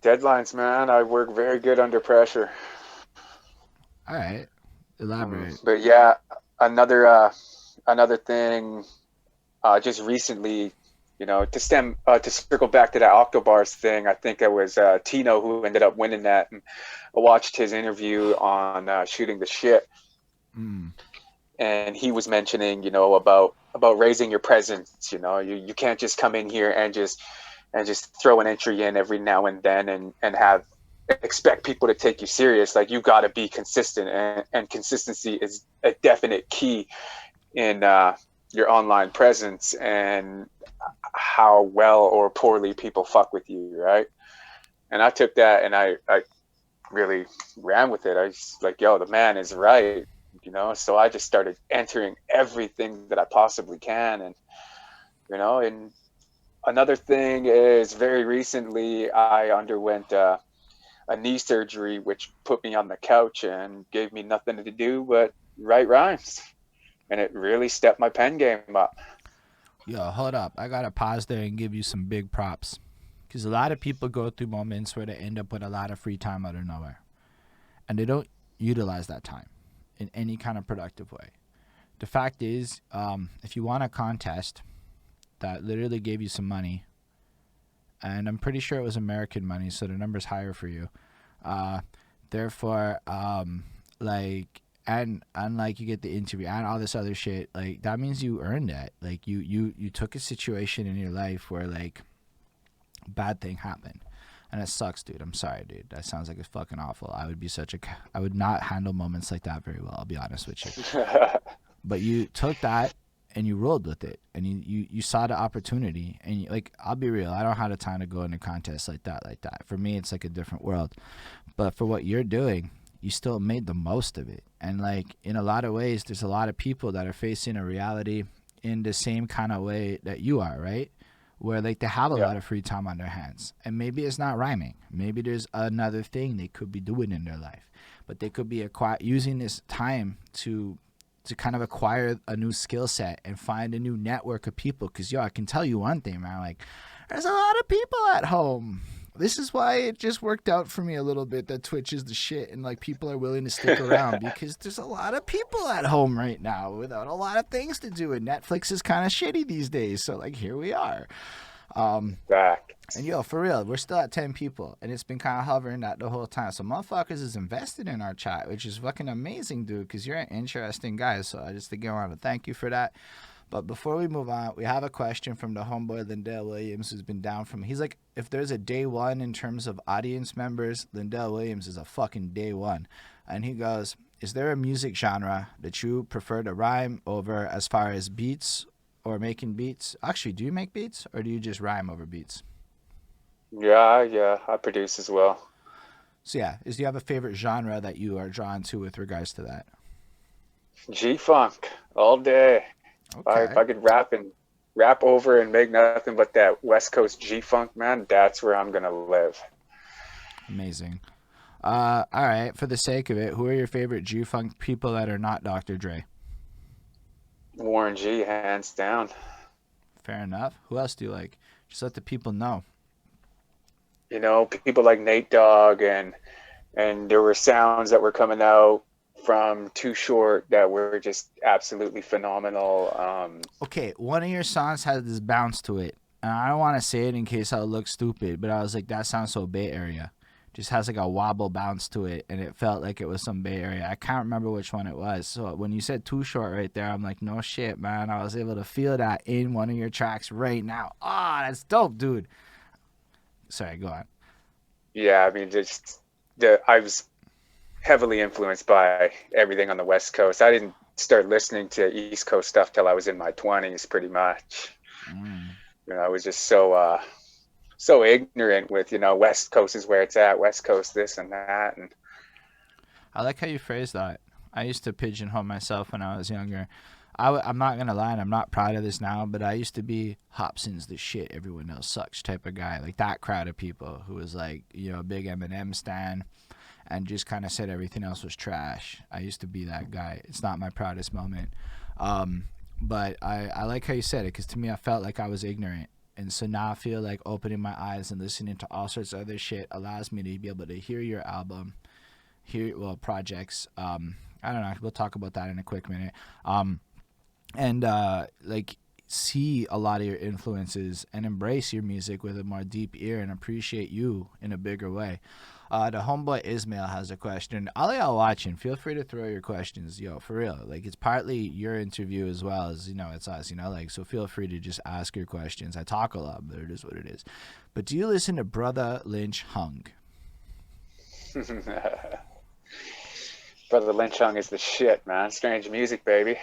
Deadlines, man. I work very good under pressure. All right, elaborate. But yeah, another another thing. Just recently, to circle back to that Octobars thing. I think it was Tino who ended up winning that. And I watched his interview on shooting the shit, Mm. and he was mentioning, about raising your presence. You can't just come in here and just throw an entry in every now and then and have expect people to take you serious. Like you got to be consistent, and consistency is a definite key in your online presence and how well or poorly people fuck with you, right? And I took that and I really ran with it. I was like, yo, the man is right. So I just started entering everything that I possibly can. And another thing is very recently I underwent a knee surgery, which put me on the couch and gave me nothing to do but write rhymes. And it really stepped my pen game up. Yo, hold up. I gotta pause there and give you some big props. Because a lot of people go through moments where they end up with a lot of free time out of nowhere. And they don't utilize that time in any kind of productive way. The fact is, if you want a contest that literally gave you some money, and I'm pretty sure it was American money, so the number's higher for you. Uh, therefore, like, and like you get the interview and all this other shit, like that means you earned that. Like you took a situation in your life where like bad thing happened. And it sucks, dude. I'm sorry, dude. That sounds like it's fucking awful. I would not handle moments like that very well, I'll be honest with you. But you took that and you rolled with it and you saw the opportunity and like I'll be real, I don't have the time to go into contests like that. For me it's like a different world. But for what you're doing, you still made the most of it. And like in a lot of ways there's a lot of people that are facing a reality in the same kind of way that you are, right? Where like they have a Yeah. lot of free time on their hands. And maybe it's not rhyming. Maybe there's another thing they could be doing in their life. But they could be using this time to kind of acquire a new skill set and find a new network of people. Because, yo, I can tell you one thing, man. Like, there's a lot of people at home. This is why it just worked out for me a little bit that Twitch is the shit and, like, people are willing to stick around because there's a lot of people at home right now without a lot of things to do. And Netflix is kind of shitty these days. So, like, here we are. Um, Back. and yo, for real, we're still at 10 people, and it's been kind of hovering that the whole time. So motherfuckers is invested in our chat, which is fucking amazing, dude. Because you're an interesting guy. So I just again want to thank you for that. But before we move on, we have a question from the homeboy Lindell Williams, who's been down from. He's like, if there's a day one in terms of audience members, Lindell Williams is a fucking day one. And he goes, is there a music genre that you prefer to rhyme over as far as beats or making beats? Actually, do you make beats or do you just rhyme over beats? Yeah, yeah, I produce as well. So yeah, do you have a favorite genre that you are drawn to with regards to that? G Funk all day. If Okay, I could rap over and make nothing but that West Coast G Funk, man, that's where I'm gonna live. amazing. All right. For the sake of it, who are your favorite G Funk people that are not Dr. Dre? Warren G, hands down. Fair enough. Who else do you like? Just let the people know. People like Nate Dogg and there were sounds that were coming out from Too Short that were just absolutely phenomenal. Okay, one of your songs has this bounce to it, and I don't want to say it in case I look stupid, but I was like, that sounds so Bay Area. Just has like a wobble bounce to it, and it felt like it was some Bay Area. I can't remember which one it was. So when you said Too Short right there, I'm like, no shit, man. I was able to feel that in one of your tracks right now. Ah, that's dope, dude. Sorry, go on. Yeah, I mean, just I was heavily influenced by everything on the West Coast. I didn't start listening to East Coast stuff till I was in my 20s, pretty much. Mm. I was just so ignorant with West Coast is where it's at, West Coast this and that, and I like how you phrase that. I used to pigeonhole myself when I was younger. I'm not gonna lie, and I'm not proud of this now, but I used to be Hobson's the shit, everyone else sucks type of guy, like that crowd of people who was like, a big Eminem stan, and just kind of said everything else was trash. I used to be that guy. It's not my proudest moment, but I like how you said it because to me, I felt like I was ignorant, And so now I feel like opening my eyes and listening to all sorts of other shit allows me to be able to hear your album, hear projects. I don't know. We'll talk about that in a quick minute. And like see a lot of your influences and embrace your music with a more deep ear and appreciate you in a bigger way. The homeboy Ismail has a question. All y'all watching, feel free to throw your questions, yo, for real. Like it's partly your interview as well as it's us, like so. Feel free to just ask your questions. I talk a lot, but it is what it is. But do you listen to Brother Lynch Hung? Brother Lynch Hung is the shit, man. Strange music, baby.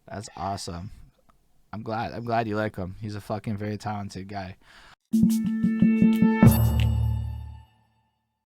That's awesome. I'm glad you like him. He's a fucking very talented guy.